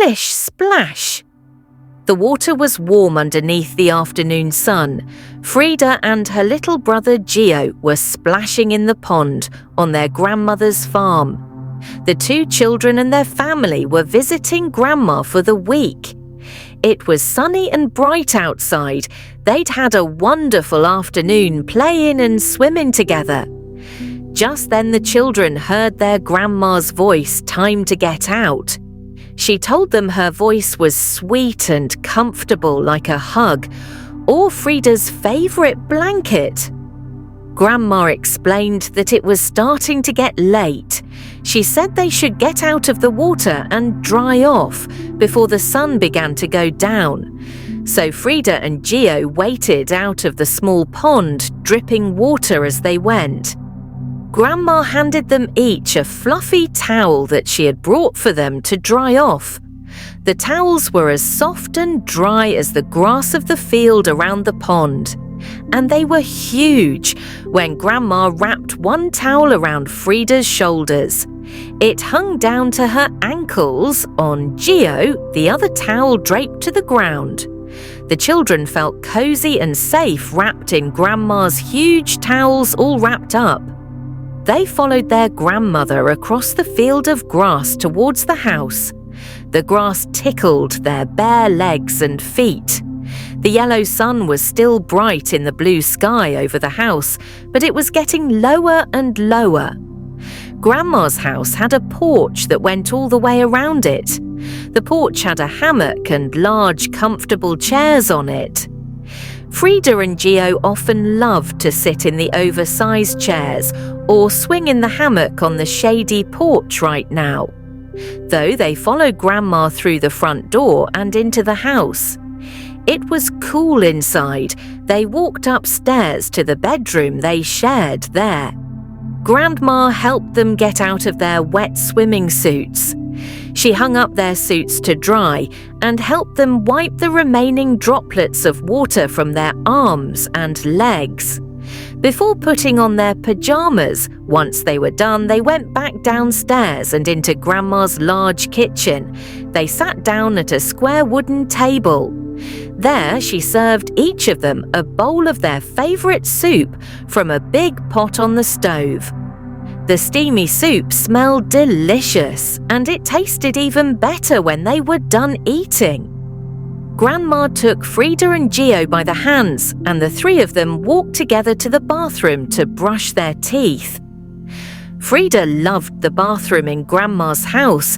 splish splash. The water was warm underneath the afternoon sun. Frida and her little brother Gio were splashing in the pond on their grandmother's farm. The two children and their family were visiting Grandma for the week. It was sunny and bright outside. They'd had a wonderful afternoon playing and swimming together. Just then the children heard their grandma's voice, time to get out. She told them her voice was sweet and comfortable like a hug, or Frida's favourite blanket. Grandma explained that it was starting to get late. She said they should get out of the water and dry off before the sun began to go down. So Frida and Gio waited out of the small pond, dripping water as they went. Grandma handed them each a fluffy towel that she had brought for them to dry off. The towels were as soft and dry as the grass of the field around the pond. And they were huge when Grandma wrapped one towel around Frida's shoulders. It hung down to her ankles. On Gio, the other towel draped to the ground. The children felt cozy and safe wrapped in Grandma's huge towels all wrapped up. They followed their grandmother across the field of grass towards the house. The grass tickled their bare legs and feet. The yellow sun was still bright in the blue sky over the house, but it was getting lower and lower. Grandma's house had a porch that went all the way around it. The porch had a hammock and large, comfortable chairs on it. Frida and Gio often loved to sit in the oversized chairs or swing in the hammock on the shady porch right now. Though they followed Grandma through the front door and into the house. It was cool inside. They walked upstairs to the bedroom they shared there. Grandma helped them get out of their wet swimming suits. She hung up their suits to dry and helped them wipe the remaining droplets of water from their arms and legs. Before putting on their pajamas, once they were done, they went back downstairs and into Grandma's large kitchen. They sat down at a square wooden table. There, she served each of them a bowl of their favourite soup from a big pot on the stove. The steamy soup smelled delicious, and it tasted even better when they were done eating. Grandma took Frida and Gio by the hands, and the three of them walked together to the bathroom to brush their teeth. Frida loved the bathroom in Grandma's house.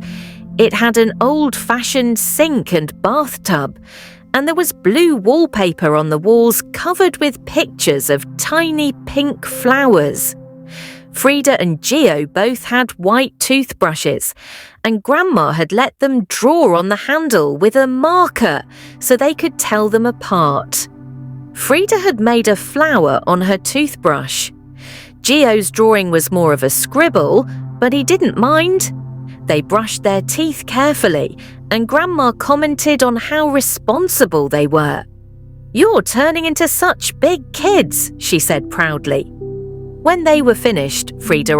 It had an old-fashioned sink and bathtub, and there was blue wallpaper on the walls covered with pictures of tiny pink flowers. Frida and Gio both had white toothbrushes, and Grandma had let them draw on the handle with a marker so they could tell them apart. Frida had made a flower on her toothbrush. Gio's drawing was more of a scribble, but he didn't mind. They brushed their teeth carefully, and Grandma commented on how responsible they were. "You're turning into such big kids," she said proudly. When they were finished, Frida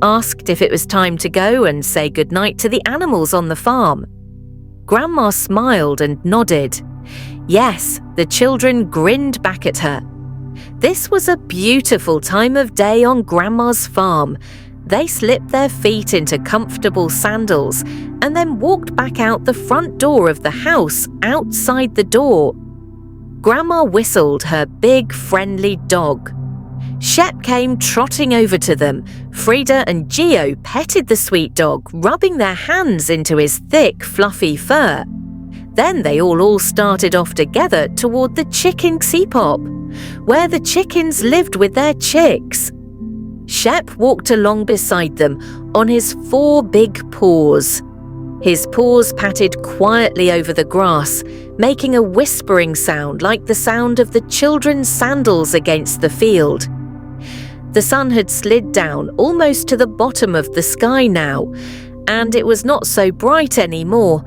asked if it was time to go and say goodnight to the animals on the farm. Grandma smiled and nodded. Yes, the children grinned back at her. This was a beautiful time of day on Grandma's farm. They slipped their feet into comfortable sandals and then walked back out the front door of the house outside the door. Grandma whistled her big, friendly dog. Shep came trotting over to them. Frida and Gio petted the sweet dog, rubbing their hands into his thick, fluffy fur. Then they all started off together toward the chicken teapot, where the chickens lived with their chicks. Shep walked along beside them on his 4 big paws. His paws patted quietly over the grass, making a whispering sound like the sound of the children's sandals against the field. The sun had slid down almost to the bottom of the sky now, and it was not so bright anymore.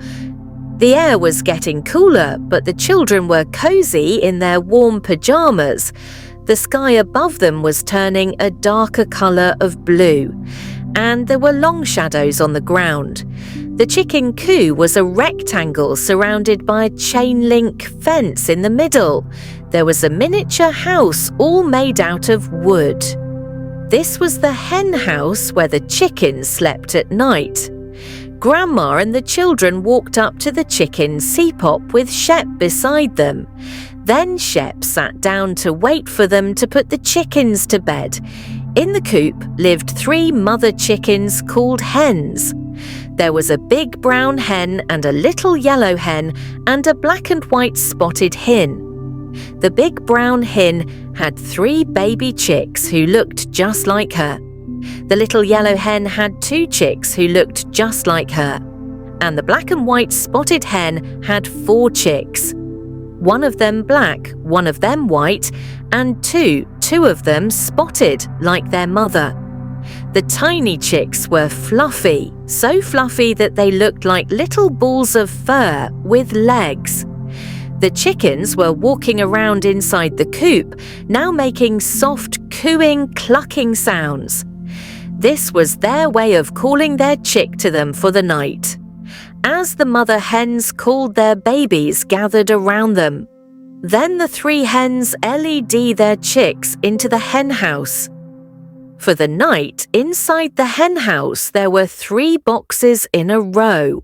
The air was getting cooler, but the children were cozy in their warm pajamas. The sky above them was turning a darker colour of blue, and there were long shadows on the ground. The chicken coop was a rectangle surrounded by a chain link fence in the middle. There was a miniature house all made out of wood. This was the hen house where the chickens slept at night. Grandma and the children walked up to the chicken seapop with Shep beside them. Then Shep sat down to wait for them to put the chickens to bed. In the coop lived 3 mother chickens called hens. There was a big brown hen and a little yellow hen and a black and white spotted hen. The big brown hen had 3 baby chicks who looked just like her. The little yellow hen had 2 chicks who looked just like her. And the black and white spotted hen had 4 chicks. One of them black, one of them white, and two of them spotted like their mother. The tiny chicks were fluffy, so fluffy that they looked like little balls of fur with legs. The chickens were walking around inside the coop, now making soft cooing, clucking sounds. This was their way of calling their chick to them for the night. As the mother hens called, their babies gathered around them. Then the 3 hens LED their chicks into the hen house. For the night, inside the hen house, there were 3 boxes in a row.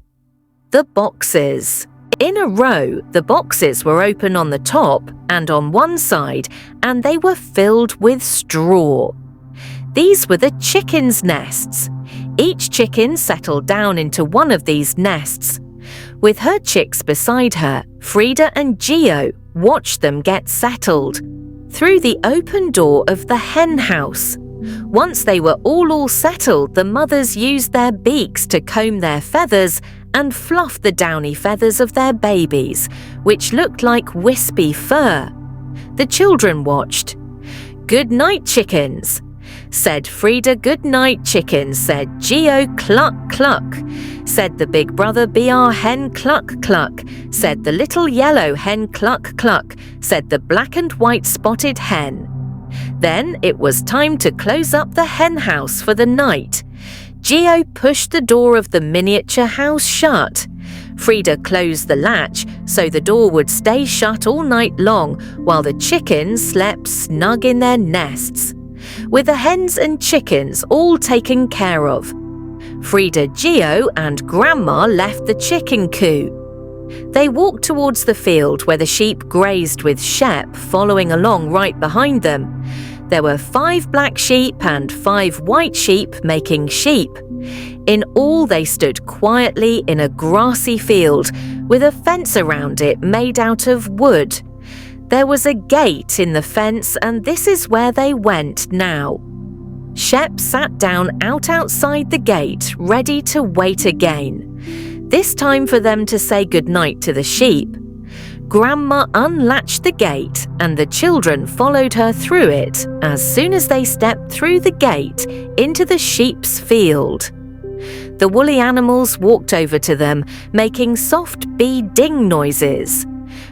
The boxes. In a row, the boxes were open on the top and on one side, and they were filled with straw. These were the chickens' nests. Each chicken settled down into one of these nests. With her chicks beside her, Frida and Gio watched them get settled through the open door of the hen house. Once they were all settled, the mothers used their beaks to comb their feathers and fluff the downy feathers of their babies, which looked like wispy fur. The children watched. "Good night, chickens," said Frida. "Good night, chickens," said Gio. "Cluck, cluck," said the big brother. "BR hen, cluck, cluck," said the little yellow hen. "Cluck, cluck," said the black and white spotted hen. Then it was time to close up the hen house for the night. Gio pushed the door of the miniature house shut. Frida closed the latch so the door would stay shut all night long while the chickens slept snug in their nests, with the hens and chickens all taken care of. Frida, Gio and Grandma left the chicken coop. They walked towards the field where the sheep grazed, with Shep following along right behind them. There were 5 black sheep and 5 white sheep making sheep. In all, they stood quietly in a grassy field with a fence around it made out of wood. There was a gate in the fence, and this is where they went now. Shep sat down outside the gate, ready to wait again. This time for them to say goodnight to the sheep. Grandma unlatched the gate and the children followed her through it as soon as they stepped through the gate into the sheep's field. The woolly animals walked over to them, making soft bee-ding noises.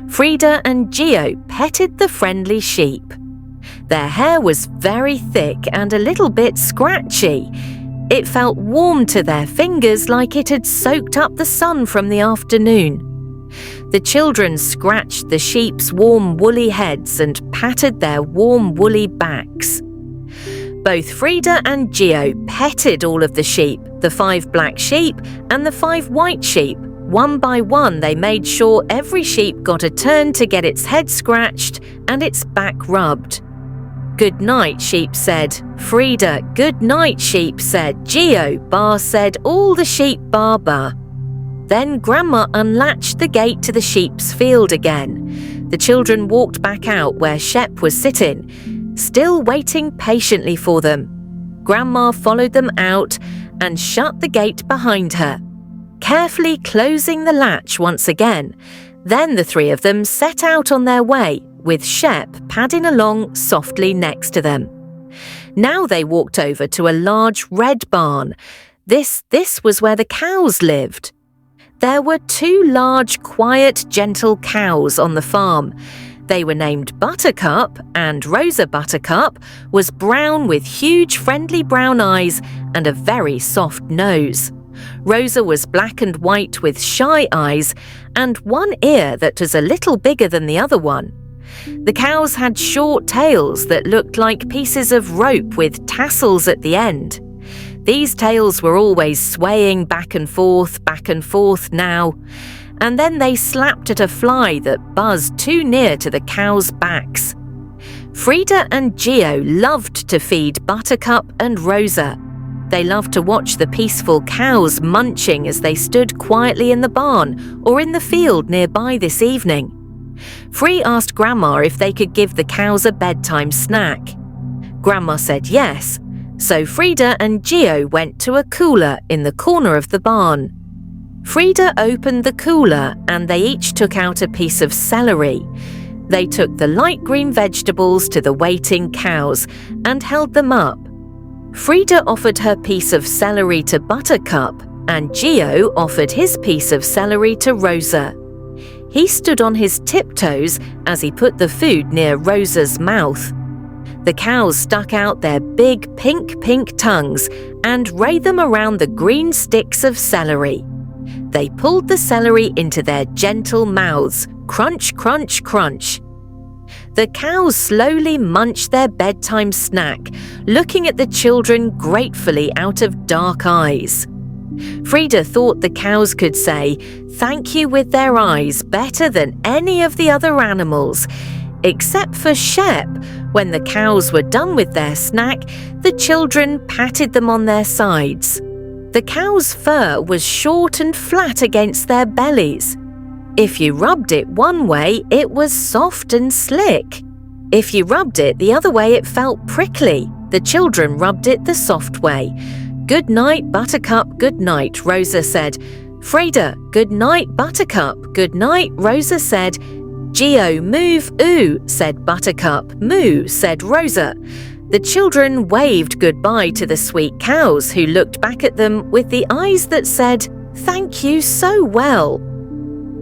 Frida and Gio petted the friendly sheep. Their hair was very thick and a little bit scratchy. It felt warm to their fingers, like it had soaked up the sun from the afternoon. The children scratched the sheep's warm woolly heads and patted their warm woolly backs. Both Frida and Gio petted all of the sheep, the 5 black sheep and the 5 white sheep. One by one, they made sure every sheep got a turn to get its head scratched and its back rubbed. "Good night," sheep said. Frida. "Good night," sheep said. Gio. Bar said. All the sheep bar bar. Then Grandma unlatched the gate to the sheep's field again. The children walked back out where Shep was sitting, still waiting patiently for them. Grandma followed them out and shut the gate behind her, carefully closing the latch once again. Then the 3 of them set out on their way, with Shep padding along softly next to them. Now they walked over to a large red barn. This was where the cows lived. There were 2 large, quiet, gentle cows on the farm. They were named Buttercup, and Rosa Buttercup was brown with huge friendly brown eyes and a very soft nose. Rosa was black and white with shy eyes and one ear that was a little bigger than the other one. The cows had short tails that looked like pieces of rope with tassels at the end. These tails were always swaying back and forth now, and then they slapped at a fly that buzzed too near to the cows' backs. Frida and Geo loved to feed Buttercup and Rosa. They loved to watch the peaceful cows munching as they stood quietly in the barn or in the field nearby this evening. Free asked Grandma if they could give the cows a bedtime snack. Grandma said yes, so Frida and Geo went to a cooler in the corner of the barn. Frida opened the cooler and they each took out a piece of celery. They took the light green vegetables to the waiting cows and held them up. Frida offered her piece of celery to Buttercup and Geo offered his piece of celery to Rosa. He stood on his tiptoes as he put the food near Rosa's mouth. The cows stuck out their big pink tongues and ray them around the green sticks of celery. They pulled the celery into their gentle mouths, crunch, crunch, crunch. The cows slowly munched their bedtime snack, looking at the children gratefully out of dark eyes. Frida thought the cows could say thank you with their eyes better than any of the other animals. Except for Shep, when the cows were done with their snack, the children patted them on their sides. The cow's fur was short and flat against their bellies. If you rubbed it one way, it was soft and slick. If you rubbed it the other way, it felt prickly. The children rubbed it the soft way. "Good night, Buttercup, good night," Rosa said. "Frida, good night, Buttercup, good night," Rosa said. "Geo, move, oo," said Buttercup. "Moo," said Rosa. The children waved goodbye to the sweet cows who looked back at them with the eyes that said, "Thank you so well."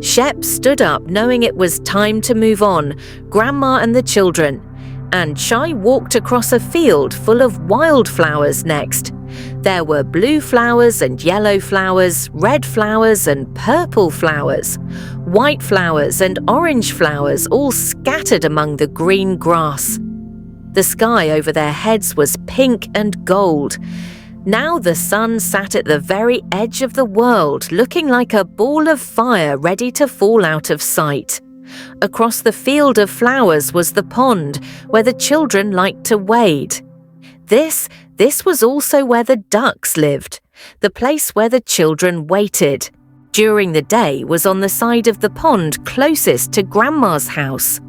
Shep stood up knowing it was time to move on, Grandma and the children, and Shai walked across a field full of wildflowers next. There were blue flowers and yellow flowers, red flowers and purple flowers, white flowers and orange flowers all scattered among the green grass. The sky over their heads was pink and gold. Now the sun sat at the very edge of the world, looking like a ball of fire ready to fall out of sight. Across the field of flowers was the pond where the children liked to wade. This was also where the ducks lived, the place where the children waited. During the day was on the side of the pond closest to Grandma's house.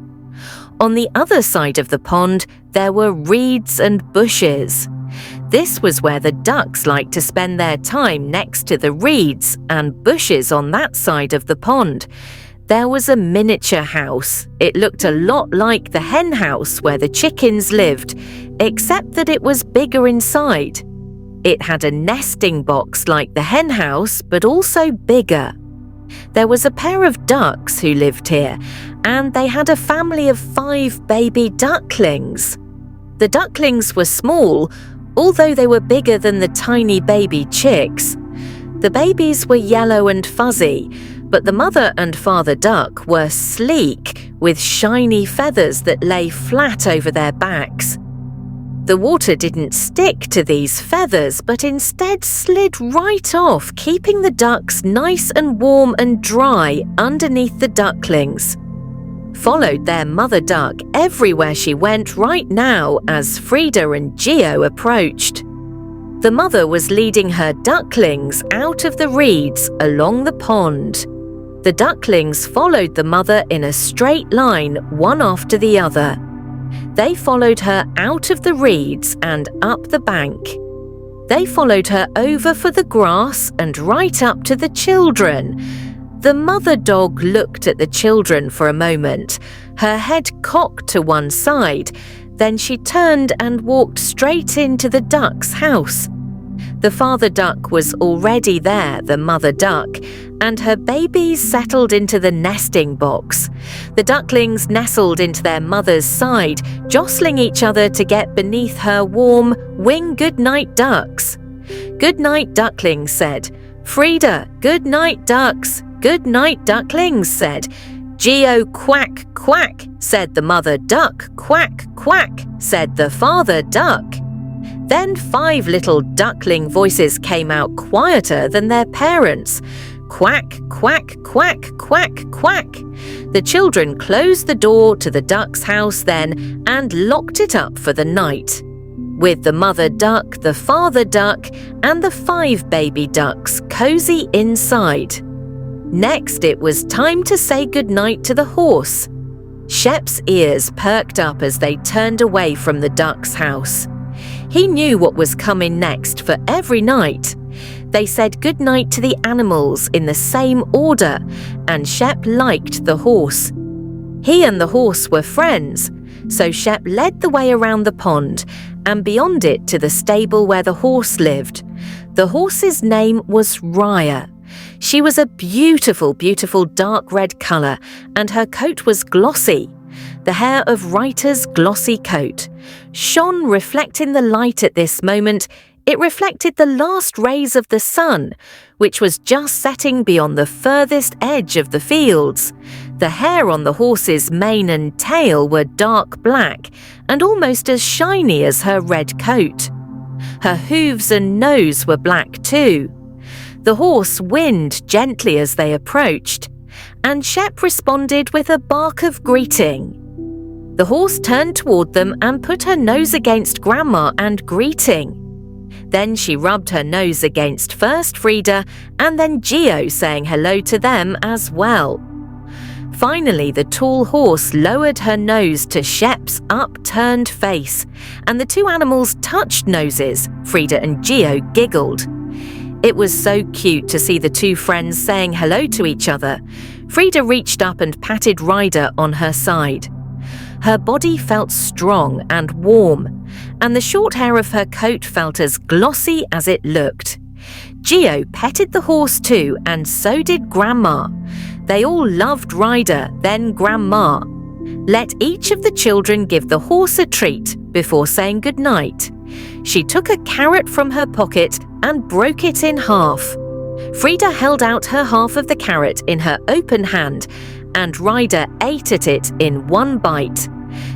On the other side of the pond, there were reeds and bushes. This was where the ducks liked to spend their time next to the reeds and bushes on that side of the pond. There was a miniature house. It looked a lot like the hen house where the chickens lived, except that it was bigger inside. It had a nesting box like the hen house, but also bigger. There was a pair of ducks who lived here, and they had a family of 5 baby ducklings. The ducklings were small, although they were bigger than the tiny baby chicks. The babies were yellow and fuzzy, but the mother and father duck were sleek, with shiny feathers that lay flat over their backs. The water didn't stick to these feathers, but instead slid right off, keeping the ducks nice and warm and dry underneath the ducklings. Followed their mother duck everywhere she went right now as Frida and Geo approached. The mother was leading her ducklings out of the reeds along the pond. The ducklings followed the mother in a straight line, one after the other. They followed her out of the reeds and up the bank. They followed her over for the grass and right up to the children. The mother dog looked at the children for a moment, her head cocked to one side. Then she turned and walked straight into the duck's house. The father duck was already there, the mother duck, and her babies settled into the nesting box. The ducklings nestled into their mother's side, jostling each other to get beneath her warm, wing goodnight ducks. "Good night, ducklings," said "Frida, good night, ducks. Good night, ducklings," said Geo. "Quack, quack," said the mother duck. "Quack, quack," said the father duck. Then 5 little duckling voices came out quieter than their parents. Quack, quack, quack, quack, quack. The children closed the door to the duck's house then and locked it up for the night, with the mother duck, the father duck, and the 5 baby ducks cozy inside. Next, it was time to say goodnight to the horse. Shep's ears perked up as they turned away from the duck's house. He knew what was coming next for every night. They said goodnight to the animals in the same order, and Shep liked the horse. He and the horse were friends, so Shep led the way around the pond and beyond it to the stable where the horse lived. The horse's name was Raya. She was a beautiful, beautiful dark red colour, and her coat was glossy. The hair of Rita's glossy coat shone, reflecting the light at this moment. It reflected the last rays of the sun, which was just setting beyond the furthest edge of the fields. The hair on the horse's mane and tail were dark black and almost as shiny as her red coat. Her hooves and nose were black too. The horse whinnied gently as they approached, and Shep responded with a bark of greeting. The horse turned toward them and put her nose against Grandma and greeting. Then she rubbed her nose against first Frida and then Geo, saying hello to them as well. Finally, the tall horse lowered her nose to Shep's upturned face, and the 2 animals touched noses. Frida and Geo giggled. It was so cute to see the 2 friends saying hello to each other. Frida reached up and patted Ryder on her side. Her body felt strong and warm, and the short hair of her coat felt as glossy as it looked. Geo petted the horse too, and so did Grandma. They all loved Ryder, then Grandma. Let each of the children give the horse a treat before saying goodnight. She took a carrot from her pocket and broke it in half. Frida held out her half of the carrot in her open hand, and Ryder ate at it in one bite.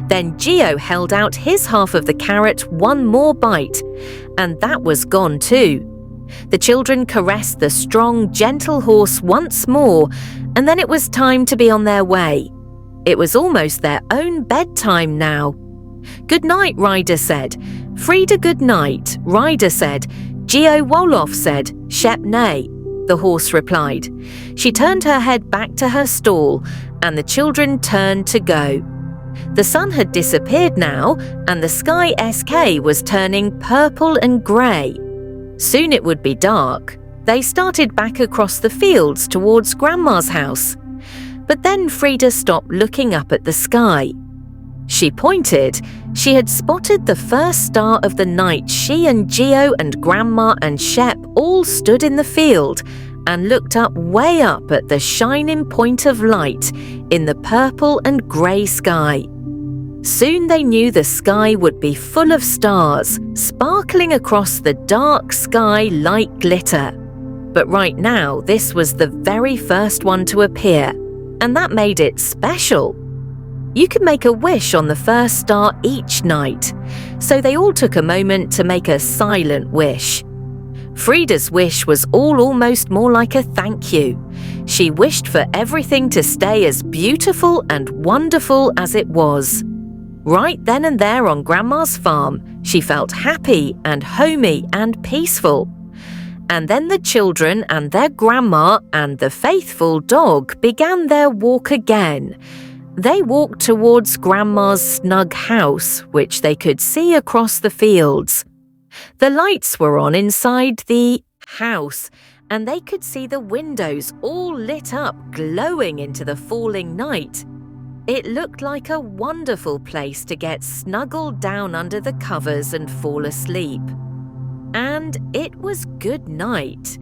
Then Geo held out his half of the carrot one more bite, and that was gone too. The children caressed the strong, gentle horse once more, and then it was time to be on their way. It was almost their own bedtime now. "Good night," Ryder said. "Frida, good night," Ryder said. "Geo Wolof said, Shep nay," the horse replied. She turned her head back to her stall, and the children turned to go. The sun had disappeared now, and the sky SK was turning purple and grey. Soon it would be dark. They started back across the fields towards Grandma's house. But then Frida stopped looking up at the sky. She pointed. She had spotted the first star of the night. She and Geo and Grandma and Shep all stood in the field and looked up way up at the shining point of light in the purple and grey sky. Soon they knew the sky would be full of stars, sparkling across the dark sky like glitter. But right now, this was the very first one to appear, and that made it special. You could make a wish on the first star each night, so they all took a moment to make a silent wish. Frida's wish was almost more like a thank you. She wished for everything to stay as beautiful and wonderful as it was. Right then and there on Grandma's farm, she felt happy and homey and peaceful. And then the children and their grandma and the faithful dog began their walk again. They walked towards Grandma's snug house, which they could see across the fields. The lights were on inside the house, and they could see the windows all lit up, glowing into the falling night. It looked like a wonderful place to get snuggled down under the covers and fall asleep. And it was good night.